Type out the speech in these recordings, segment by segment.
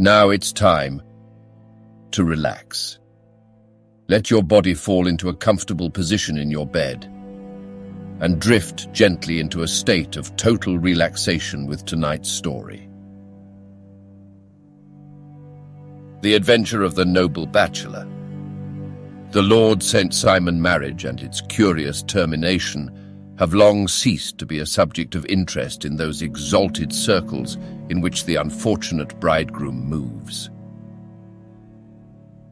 Now it's time to relax. Let your body fall into a comfortable position in your bed and drift gently into a state of total relaxation with tonight's story. The Adventure of the Noble Bachelor. The Lord St. Simon marriage and its curious termination have long ceased to be a subject of interest in those exalted circles in which the unfortunate bridegroom moves.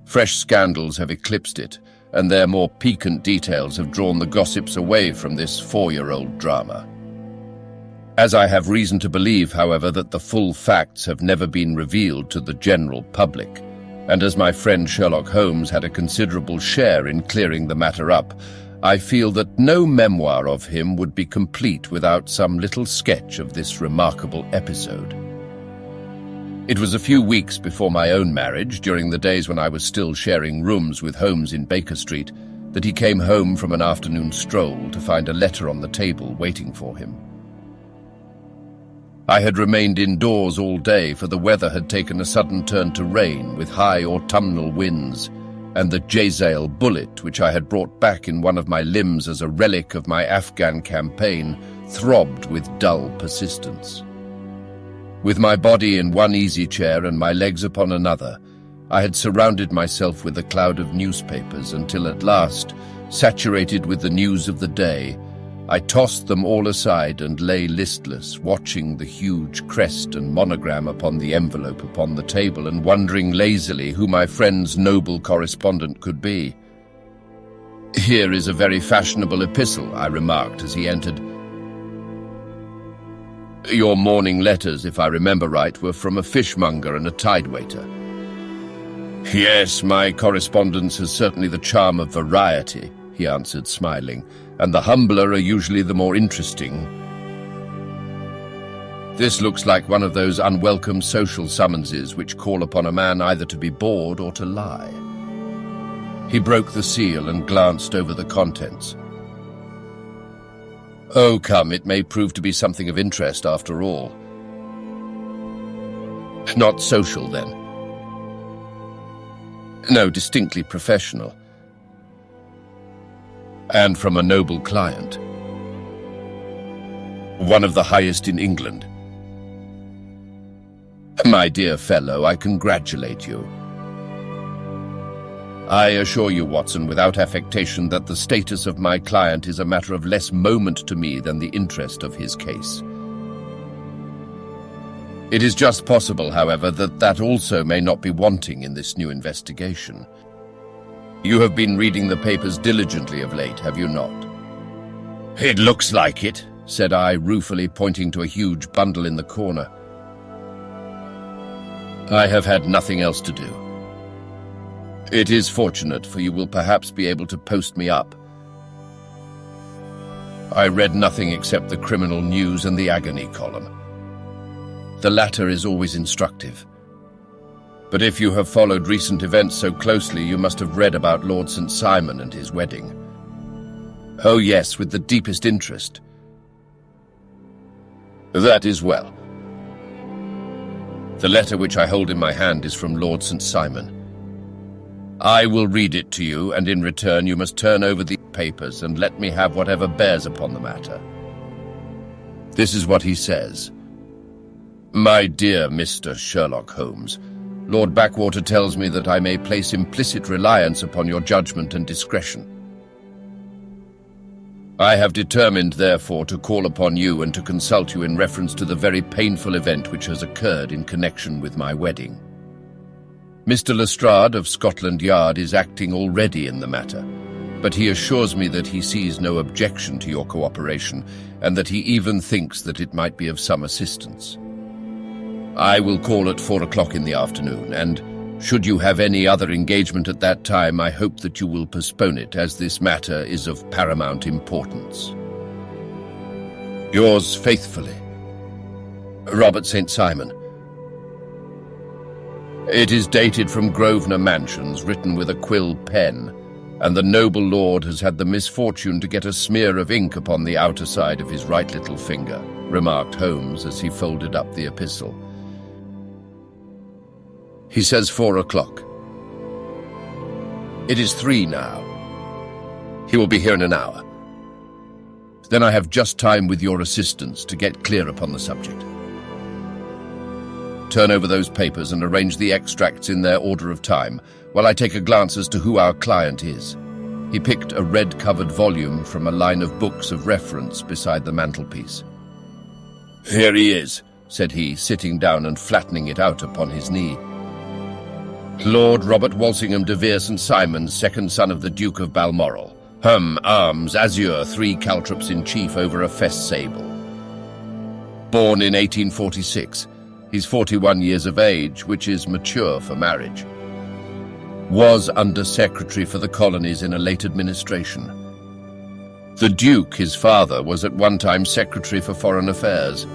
Fresh scandals have eclipsed it, and their more piquant details have drawn the gossips away from this 4-year-old drama. As I have reason to believe, however, that the full facts have never been revealed to the general public, and as my friend Sherlock Holmes had a considerable share in clearing the matter up, I feel that no memoir of him would be complete without some little sketch of this remarkable episode. It was a few weeks before my own marriage, during the days when I was still sharing rooms with Holmes in Baker Street, that he came home from an afternoon stroll to find a letter on the table waiting for him. I had remained indoors all day, for the weather had taken a sudden turn to rain with high autumnal winds, and the Jezal bullet, which I had brought back in one of my limbs as a relic of my Afghan campaign, throbbed with dull persistence. With my body in one easy chair and my legs upon another, I had surrounded myself with a cloud of newspapers until at last, saturated with the news of the day, I tossed them all aside and lay listless, watching the huge crest and monogram upon the envelope upon the table and wondering lazily who my friend's noble correspondent could be. "Here is a very fashionable epistle," I remarked as he entered. "Your morning letters, if I remember right, were from a fishmonger and a tidewaiter." "Yes, my correspondence has certainly the charm of variety," he answered, smiling, "and the humbler are usually the more interesting. This looks like one of those unwelcome social summonses which call upon a man either to be bored or to lie." He broke the seal and glanced over the contents. "Oh, come, it may prove to be something of interest after all." "Not social, then?" "No, distinctly professional." "And from a noble client?" "One of the highest in England." "My dear fellow, I congratulate you. I assure you, Watson, without affectation, that the status of my client is a matter of less moment to me than the interest of his case. It is just possible, however, that also may not be wanting in this new investigation. You have been reading the papers diligently of late, have you not?" "It looks like it," said I, ruefully, pointing to a huge bundle in the corner. "I have had nothing else to do." "It is fortunate, for you will perhaps be able to post me up." I read nothing except the criminal news and the agony column. The latter is always instructive. But if you have followed recent events so closely, you must have read about Lord St. Simon and his wedding. "Oh yes, with the deepest interest." "That is well. The letter which I hold in my hand is from Lord St. Simon. I will read it to you, and in return you must turn over the papers and let me have whatever bears upon the matter. This is what he says. My dear Mr. Sherlock Holmes, Lord Backwater tells me that I may place implicit reliance upon your judgment and discretion. I have determined, therefore, to call upon you and to consult you in reference to the very painful event which has occurred in connection with my wedding. Mr. Lestrade of Scotland Yard is acting already in the matter, but he assures me that he sees no objection to your cooperation and that he even thinks that it might be of some assistance. I will call at 4 o'clock in the afternoon, and should you have any other engagement at that time, I hope that you will postpone it, as this matter is of paramount importance. Yours faithfully, Robert St. Simon. It is dated from Grosvenor Mansions, written with a quill pen, and the noble lord has had the misfortune to get a smear of ink upon the outer side of his right little finger, remarked Holmes as he folded up the epistle. He says 4 o'clock. It is 3 now. He will be here in an hour. Then I have just time with your assistance to get clear upon the subject. Turn over those papers and arrange the extracts in their order of time, while I take a glance as to who our client is. He picked a red-covered volume from a line of books of reference beside the mantelpiece. Here he is, said he, sitting down and flattening it out upon his knee. Lord Robert Walsingham de Vere St. Simon, second son of the Duke of Balmoral. Arms, azure, 3 caltrops in chief over a fess sable. Born in 1846. He's 41 years of age, which is mature for marriage. Was Under-Secretary for the Colonies in a late administration. The Duke, his father, was at one time Secretary for Foreign Affairs.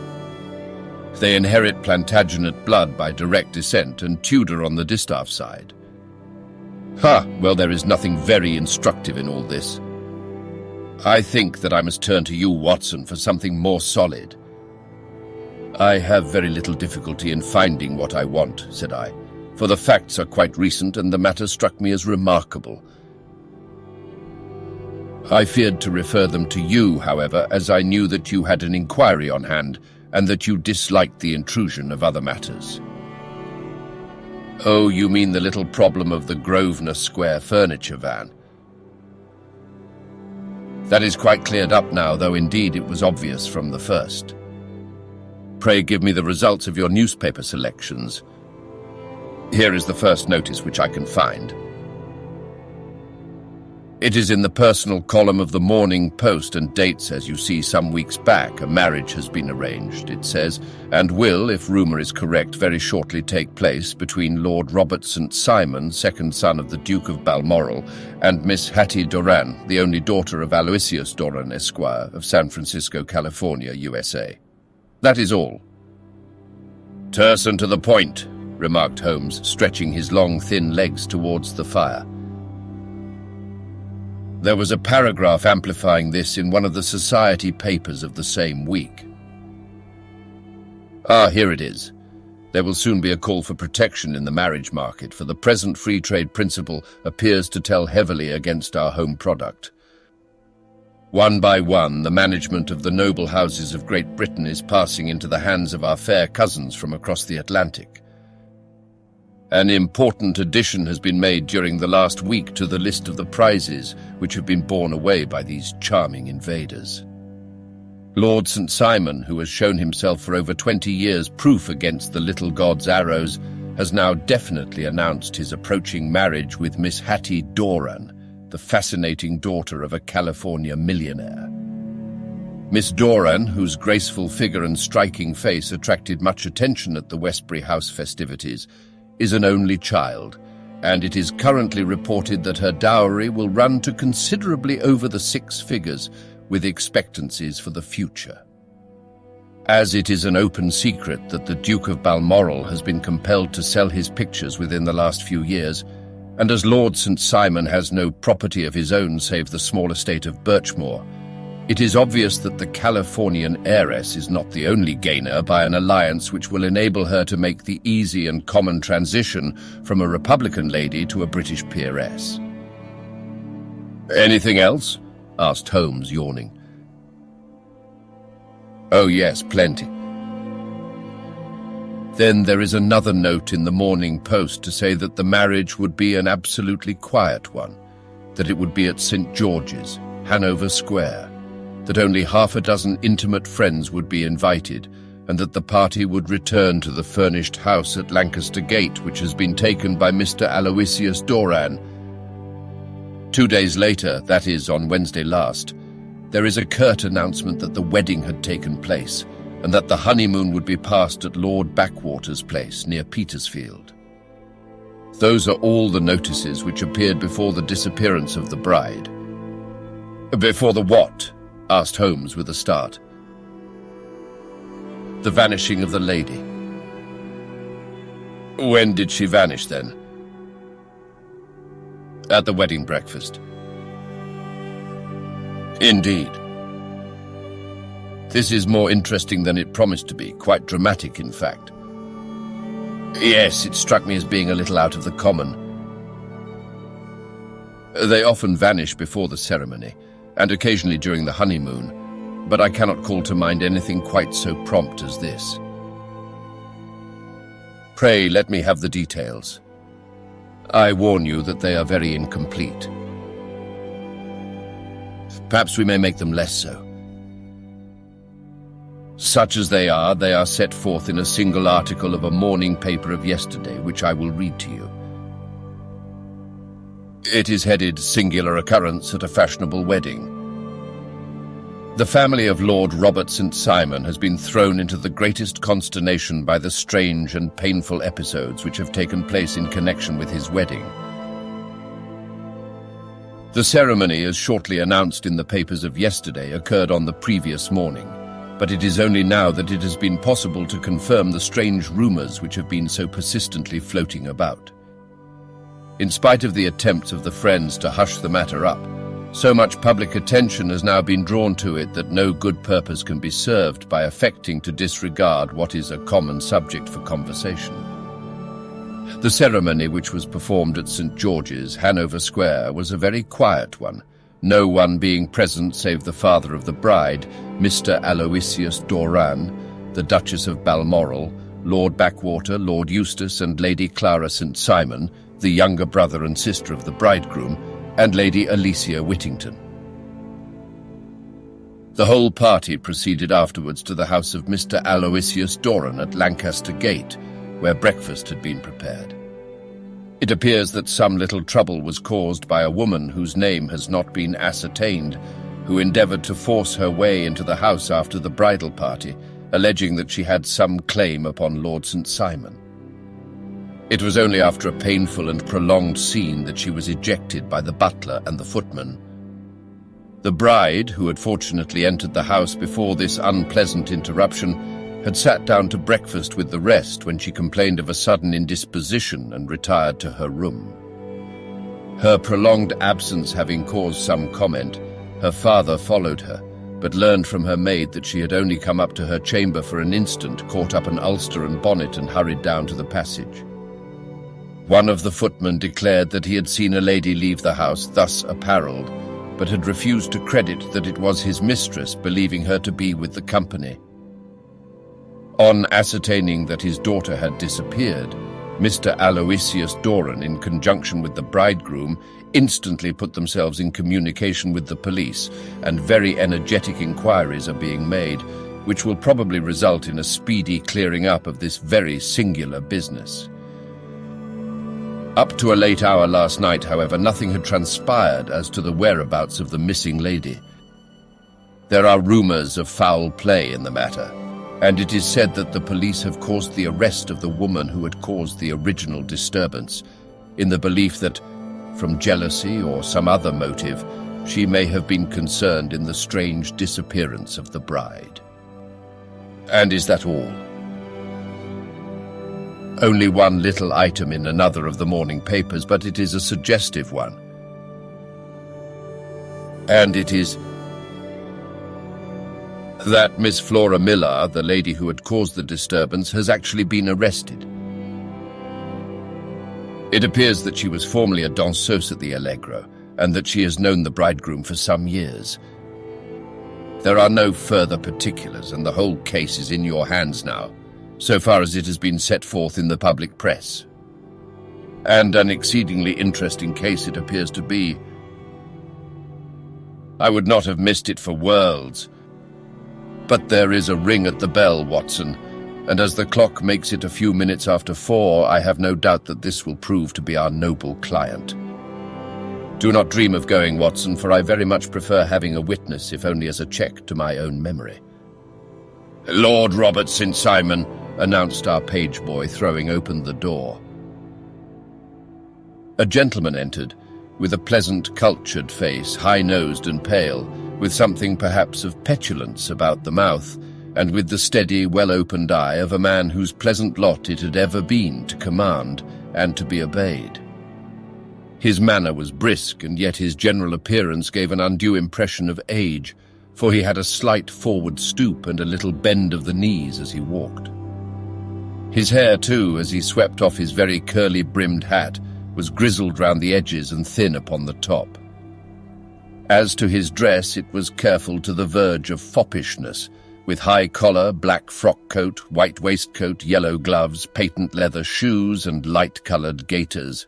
They inherit Plantagenet blood by direct descent and Tudor on the distaff side. Well, there is nothing very instructive in all this. I think that I must turn to you, Watson, for something more solid. I have very little difficulty in finding what I want, said I, for the facts are quite recent and the matter struck me as remarkable. I feared to refer them to you, however, as I knew that you had an inquiry on hand and that you disliked the intrusion of other matters. Oh, you mean the little problem of the Grosvenor Square furniture van. That is quite cleared up now, though indeed it was obvious from the first. Pray give me the results of your newspaper selections. Here is the first notice which I can find. It is in the personal column of the Morning Post and dates, as you see, some weeks back. A marriage has been arranged, it says, and will, if rumour is correct, very shortly take place between Lord Robert St. Simon, second son of the Duke of Balmoral, and Miss Hatty Doran, the only daughter of Aloysius Doran, Esquire, of San Francisco, California, USA. That is all. Terse and to the point, remarked Holmes, stretching his long, thin legs towards the fire. There was a paragraph amplifying this in one of the society papers of the same week. Here it is. There will soon be a call for protection in the marriage market, for the present free trade principle appears to tell heavily against our home product. One by one, the management of the noble houses of Great Britain is passing into the hands of our fair cousins from across the Atlantic. An important addition has been made during the last week to the list of the prizes which have been borne away by these charming invaders. Lord St. Simon, who has shown himself for over 20 years proof against the little god's arrows, has now definitely announced his approaching marriage with Miss Hatty Doran, the fascinating daughter of a California millionaire. Miss Doran, whose graceful figure and striking face attracted much attention at the Westbury House festivities, is an only child, and it is currently reported that her dowry will run to considerably over the 6 figures, with expectancies for the future. As it is an open secret that the Duke of Balmoral has been compelled to sell his pictures within the last few years, and as Lord St. Simon has no property of his own save the small estate of Birchmoor, it is obvious that the Californian heiress is not the only gainer by an alliance which will enable her to make the easy and common transition from a Republican lady to a British peeress. Anything else? Asked Holmes, yawning. Oh yes, plenty. Then there is another note in the Morning Post to say that the marriage would be an absolutely quiet one, that it would be at St. George's, Hanover Square, that only half a dozen intimate friends would be invited, and that the party would return to the furnished house at Lancaster Gate, which has been taken by Mr. Aloysius Doran. 2 days later, that is, on Wednesday last, there is a curt announcement that the wedding had taken place, and that the honeymoon would be passed at Lord Backwater's place, near Petersfield. Those are all the notices which appeared before the disappearance of the bride. Before the what? Asked Holmes with a start. The vanishing of the lady. When did she vanish, then? At the wedding breakfast. Indeed. This is more interesting than it promised to be, quite dramatic, in fact. Yes, it struck me as being a little out of the common. They often vanish before the ceremony, and occasionally during the honeymoon, but I cannot call to mind anything quite so prompt as this. Pray let me have the details. I warn you that they are very incomplete. Perhaps we may make them less so. Such as they are set forth in a single article of a morning paper of yesterday, which I will read to you. It is headed Singular Occurrence at a Fashionable Wedding. The family of Lord Robert St. Simon has been thrown into the greatest consternation by the strange and painful episodes which have taken place in connection with his wedding. The ceremony, as shortly announced in the papers of yesterday, occurred on the previous morning, but it is only now that it has been possible to confirm the strange rumours which have been so persistently floating about. In spite of the attempts of the friends to hush the matter up, so much public attention has now been drawn to it that no good purpose can be served by affecting to disregard what is a common subject for conversation. The ceremony, which was performed at St. George's, Hanover Square, was a very quiet one, no one being present save the father of the bride, Mr. Aloysius Doran, the Duchess of Balmoral, Lord Backwater, Lord Eustace, and Lady Clara St. Simon, the younger brother and sister of the bridegroom, and Lady Alicia Whittington. The whole party proceeded afterwards to the house of Mr. Aloysius Doran at Lancaster Gate, where breakfast had been prepared. It appears that some little trouble was caused by a woman whose name has not been ascertained, who endeavoured to force her way into the house after the bridal party, alleging that she had some claim upon Lord St. Simon. It was only after a painful and prolonged scene that she was ejected by the butler and the footman. The bride, who had fortunately entered the house before this unpleasant interruption, had sat down to breakfast with the rest when she complained of a sudden indisposition and retired to her room. Her prolonged absence having caused some comment, her father followed her, but learned from her maid that she had only come up to her chamber for an instant, caught up an ulster and bonnet, and hurried down to the passage. One of the footmen declared that he had seen a lady leave the house thus apparelled, but had refused to credit that it was his mistress, believing her to be with the company. On ascertaining that his daughter had disappeared, Mr. Aloysius Doran, in conjunction with the bridegroom, instantly put themselves in communication with the police, and very energetic inquiries are being made, which will probably result in a speedy clearing up of this very singular business. Up to a late hour last night, however, nothing had transpired as to the whereabouts of the missing lady. There are rumours of foul play in the matter, and it is said that the police have caused the arrest of the woman who had caused the original disturbance, in the belief that, from jealousy or some other motive, she may have been concerned in the strange disappearance of the bride. And is that all? Only one little item in another of the morning papers, but it is a suggestive one. And it is that Miss Flora Miller, the lady who had caused the disturbance, has actually been arrested. It appears that she was formerly a danseuse at the Allegro, and that she has known the bridegroom for some years. There are no further particulars, and the whole case is in your hands now, so far as it has been set forth in the public press. And an exceedingly interesting case it appears to be. I would not have missed it for worlds. But there is a ring at the bell, Watson, and as the clock makes it a few minutes after 4, I have no doubt that this will prove to be our noble client. Do not dream of going, Watson, for I very much prefer having a witness, if only as a check to my own memory. Lord Robert St. Simon, announced our page boy, throwing open the door. A gentleman entered, with a pleasant, cultured face, high-nosed and pale, with something perhaps of petulance about the mouth, and with the steady, well-opened eye of a man whose pleasant lot it had ever been to command and to be obeyed. His manner was brisk, and yet his general appearance gave an undue impression of age, for he had a slight forward stoop and a little bend of the knees as he walked. His hair, too, as he swept off his very curly-brimmed hat, was grizzled round the edges and thin upon the top. As to his dress, it was careful to the verge of foppishness, with high collar, black frock coat, white waistcoat, yellow gloves, patent leather shoes, and light-coloured gaiters.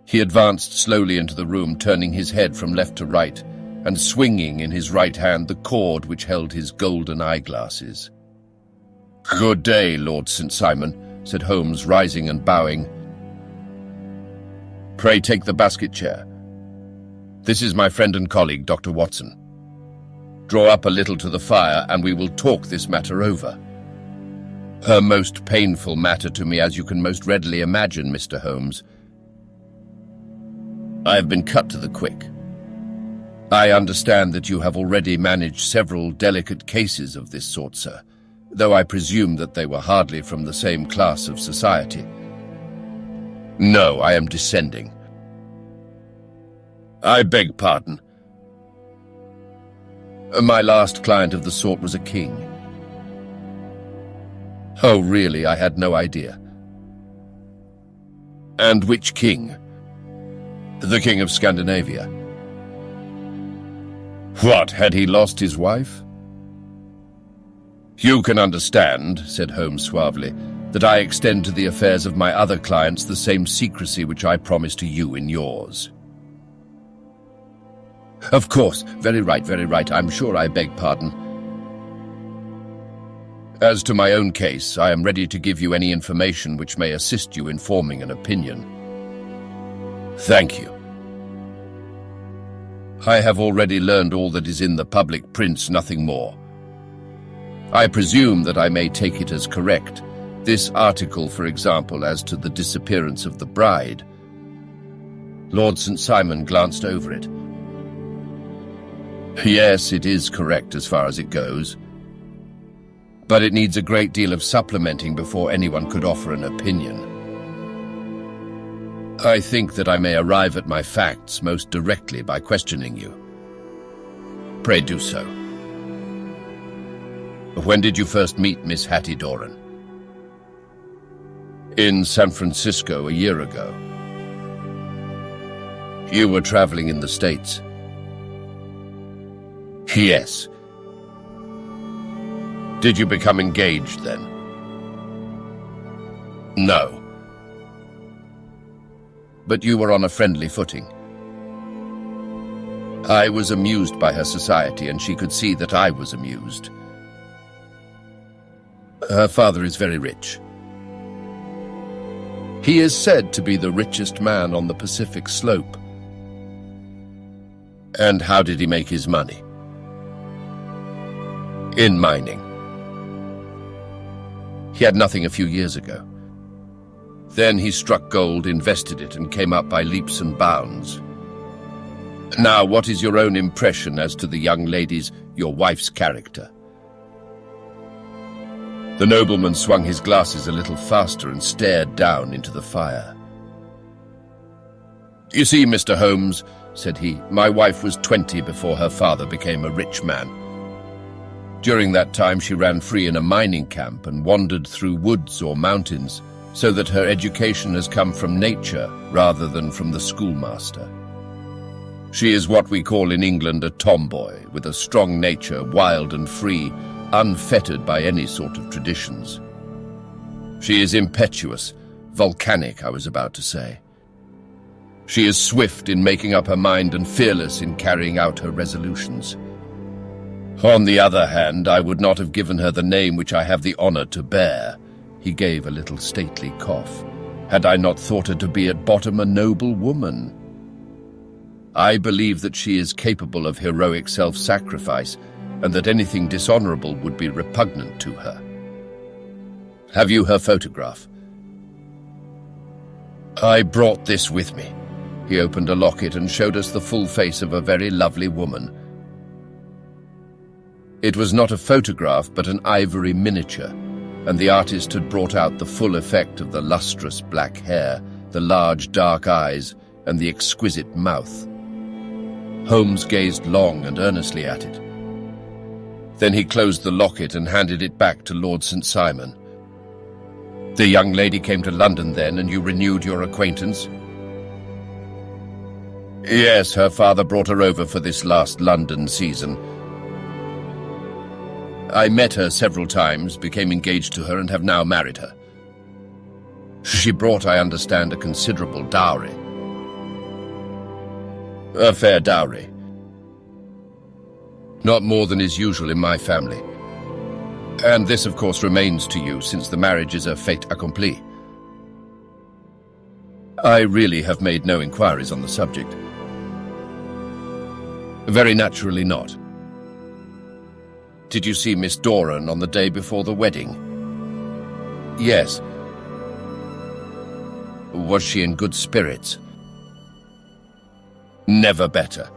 He advanced slowly into the room, turning his head from left to right, and swinging in his right hand the cord which held his golden eyeglasses. "Good day, Lord St. Simon," said Holmes, rising and bowing. "Pray take the basket chair. This is my friend and colleague, Dr. Watson. Draw up a little to the fire, and we will talk this matter over. A most painful matter to me, as you can most readily imagine, Mr. Holmes. I have been cut to the quick. I understand that you have already managed several delicate cases of this sort, sir, though I presume that they were hardly from the same class of society." "No, I am descending." "I beg pardon." "My last client of the sort was a king." "Oh, really? I had no idea." "And which king?" "The King of Scandinavia." "What, had he lost his wife?" "You can understand," said Holmes suavely, "that I extend to the affairs of my other clients the same secrecy which I promise to you in yours." "Of course. Very right, very right. I'm sure I beg pardon." "As to my own case, I am ready to give you any information which may assist you in forming an opinion." "Thank you." "I have already learned all that is in the public prints, nothing more. I presume that I may take it as correct. This article, for example, as to the disappearance of the bride." Lord St. Simon glanced over it. "Yes, it is correct as far as it goes. But it needs a great deal of supplementing before anyone could offer an opinion. I think that I may arrive at my facts most directly by questioning you." "Pray do so." "When did you first meet Miss Hatty Doran?" "In San Francisco a year ago." "You were traveling in the States?" "Yes." "Did you become engaged then?" "No." "But you were on a friendly footing?" "I was amused by her society, and she could see that I was amused." "Her father is very rich?" "He is said to be the richest man on the Pacific slope." "And how did he make his money?" "In mining." "He had nothing a few years ago." "Then he struck gold, invested it, and came up by leaps and bounds. Now, what is your own impression as to the young lady's, your wife's, character?" The nobleman swung his glasses a little faster and stared down into the fire. "You see, Mr. Holmes," said he, "my wife was 20 before her father became a rich man. During that time she ran free in a mining camp and wandered through woods or mountains, so that her education has come from nature rather than from the schoolmaster. She is what we call in England a tomboy, with a strong nature, wild and free, unfettered by any sort of traditions. She is impetuous, volcanic, I was about to say. She is swift in making up her mind and fearless in carrying out her resolutions. On the other hand, I would not have given her the name which I have the honor to bear," he gave a little stately cough, "had I not thought her to be at bottom a noble woman. I believe that she is capable of heroic self-sacrifice, and that anything dishonorable would be repugnant to her. Have you her photograph?" "I brought this with me." He opened a locket and showed us the full face of a very lovely woman. It was not a photograph, but an ivory miniature, and the artist had brought out the full effect of the lustrous black hair, the large dark eyes, and the exquisite mouth. Holmes gazed long and earnestly at it. Then he closed the locket and handed it back to Lord St. Simon. The young lady came to London then, and you renewed your acquaintance? Yes, her father brought her over for this last London season. I met her several times, became engaged to her, and have now married her. She brought, I understand, a considerable dowry. A fair dowry. Not more than is usual in my family. And this, of course, remains to you, since the marriage is a fait accompli. I really have made no inquiries on the subject. Very naturally not. Did you see Miss Doran on the day before the wedding? Yes. Was she in good spirits? Never better.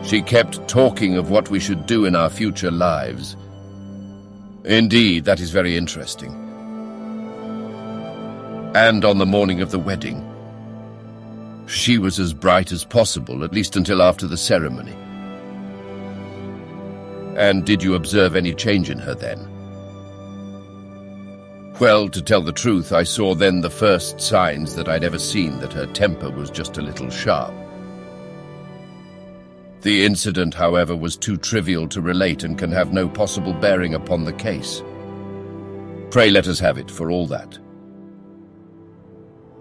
She kept talking of what we should do in our future lives. Indeed, that is very interesting. And on the morning of the wedding, she was as bright as possible, at least until after the ceremony. And did you observe any change in her then? Well, to tell the truth, I saw then the first signs that I'd ever seen that her temper was just a little sharp. The incident, however, was too trivial to relate and can have no possible bearing upon the case. Pray let us have it, for all that.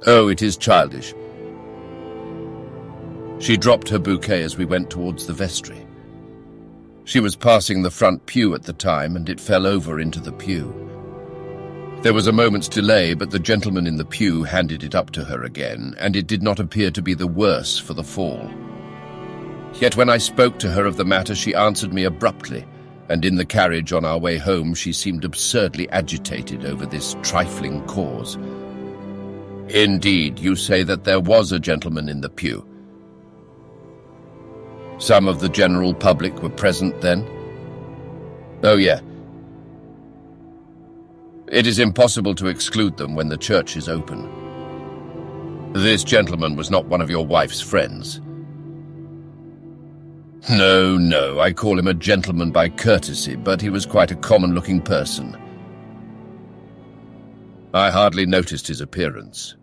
Oh, it is childish. She dropped her bouquet as we went towards the vestry. She was passing the front pew at the time, and it fell over into the pew. There was a moment's delay, but the gentleman in the pew handed it up to her again, and it did not appear to be the worse for the fall. Yet when I spoke to her of the matter, she answered me abruptly, and in the carriage on our way home she seemed absurdly agitated over this trifling cause. Indeed, you say that there was a gentleman in the pew. Some of the general public were present then? Oh, yeah. It is impossible to exclude them when the church is open. This gentleman was not one of your wife's friends. No, no, I call him a gentleman by courtesy, but he was quite a common-looking person. I hardly noticed his appearance.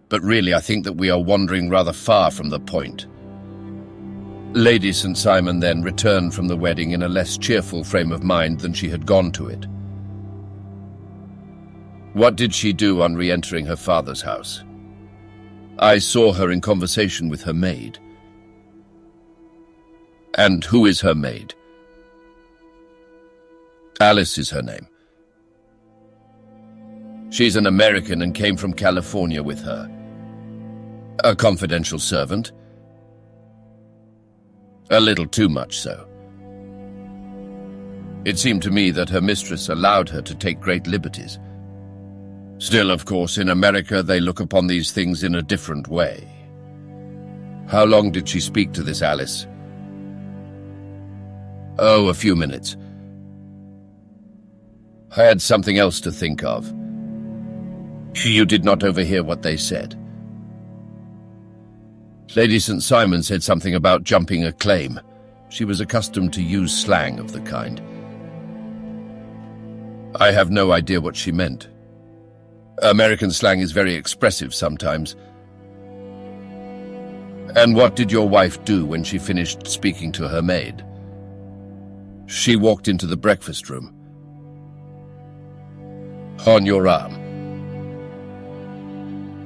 But really, I think that we are wandering rather far from the point. Lady St. Simon then returned from the wedding in a less cheerful frame of mind than she had gone to it. What did she do on re-entering her father's house? I saw her in conversation with her maid. And who is her maid? Alice is her name. She's an American and came from California with her. A confidential servant. A little too much so. It seemed to me that her mistress allowed her to take great liberties. Still, of course, in America they look upon these things in a different way. How long did she speak to this Alice? Oh, a few minutes. I had something else to think of. You did not overhear what they said. Lady St. Simon said something about jumping a claim. She was accustomed to use slang of the kind. I have no idea what she meant. American slang is very expressive sometimes. And what did your wife do when she finished speaking to her maid? She walked into the breakfast room. On your arm?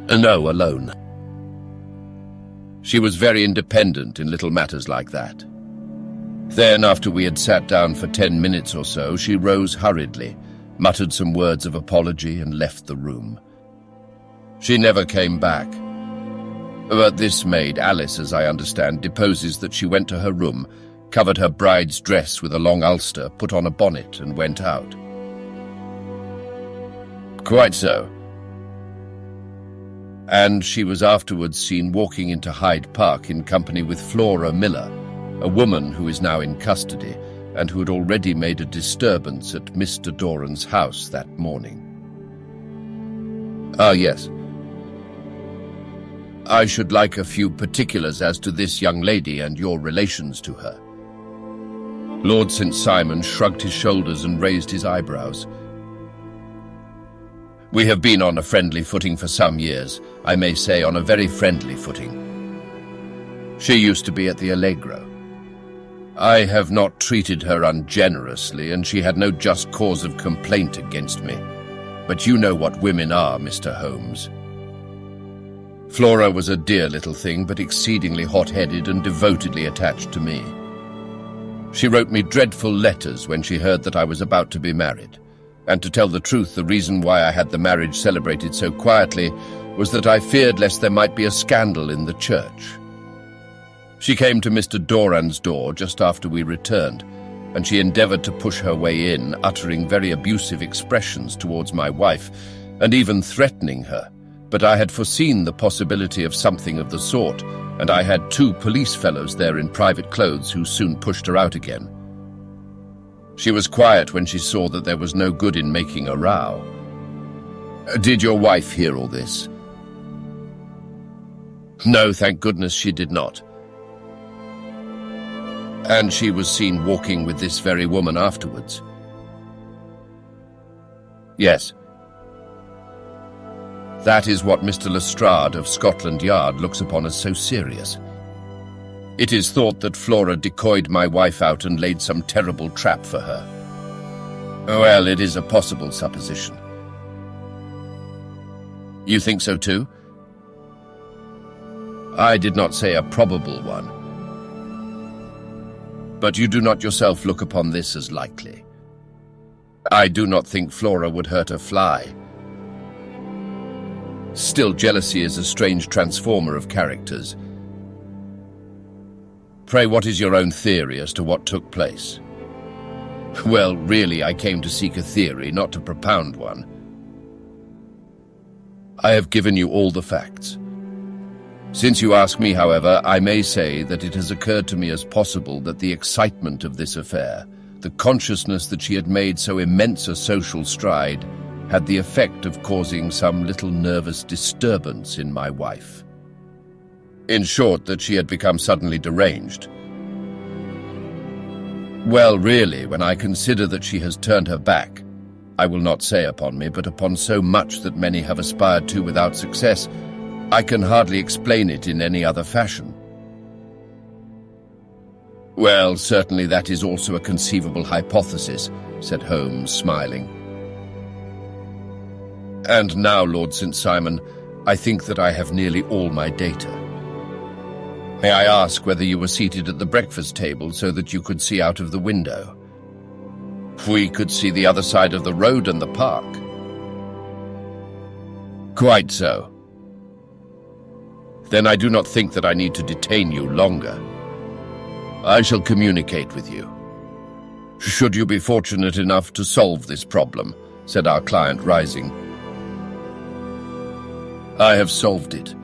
No, alone. She was very independent in little matters like that. Then, after we had sat down for 10 minutes or so, she rose hurriedly, muttered some words of apology, and left the room. She never came back. But this maid, Alice, as I understand, deposes that she went to her room, covered her bride's dress with a long ulster, put on a bonnet, and went out. Quite so. And she was afterwards seen walking into Hyde Park in company with Flora Miller, a woman who is now in custody, and who had already made a disturbance at Mr. Doran's house that morning. Ah, yes. I should like a few particulars as to this young lady and your relations to her. Lord St. Simon shrugged his shoulders and raised his eyebrows. We have been on a friendly footing for some years, I may say on a very friendly footing. She used to be at the Allegro. I have not treated her ungenerously, and she had no just cause of complaint against me. But you know what women are, Mr. Holmes. Flora was a dear little thing, but exceedingly hot-headed and devotedly attached to me. She wrote me dreadful letters when she heard that I was about to be married. And to tell the truth, the reason why I had the marriage celebrated so quietly was that I feared lest there might be a scandal in the church. She came to Mr. Doran's door just after we returned, and she endeavored to push her way in, uttering very abusive expressions towards my wife, and even threatening her. But I had foreseen the possibility of something of the sort, and I had 2 police fellows there in private clothes who soon pushed her out again. She was quiet when she saw that there was no good in making a row. Did your wife hear all this? No, thank goodness she did not. And she was seen walking with this very woman afterwards. Yes. That is what Mr. Lestrade of Scotland Yard looks upon as so serious. It is thought that Flora decoyed my wife out and laid some terrible trap for her. Well, it is a possible supposition. You think so too? I did not say a probable one. But you do not yourself look upon this as likely. I do not think Flora would hurt a fly. Still, jealousy is a strange transformer of characters. Pray, what is your own theory as to what took place? Well, really, I came to seek a theory, not to propound one. I have given you all the facts. Since you ask me, however, I may say that it has occurred to me as possible that the excitement of this affair, the consciousness that she had made so immense a social stride, had the effect of causing some little nervous disturbance in my wife. In short, that she had become suddenly deranged. Well, really, when I consider that she has turned her back, I will not say upon me, but upon so much that many have aspired to without success, I can hardly explain it in any other fashion. Well, certainly that is also a conceivable hypothesis, said Holmes, smiling. And now, Lord St. Simon, I think that I have nearly all my data. May I ask whether you were seated at the breakfast table so that you could see out of the window? We could see the other side of the road and the park. Quite so. Then I do not think that I need to detain you longer. I shall communicate with you. Should you be fortunate enough to solve this problem, said our client, rising. I have solved it.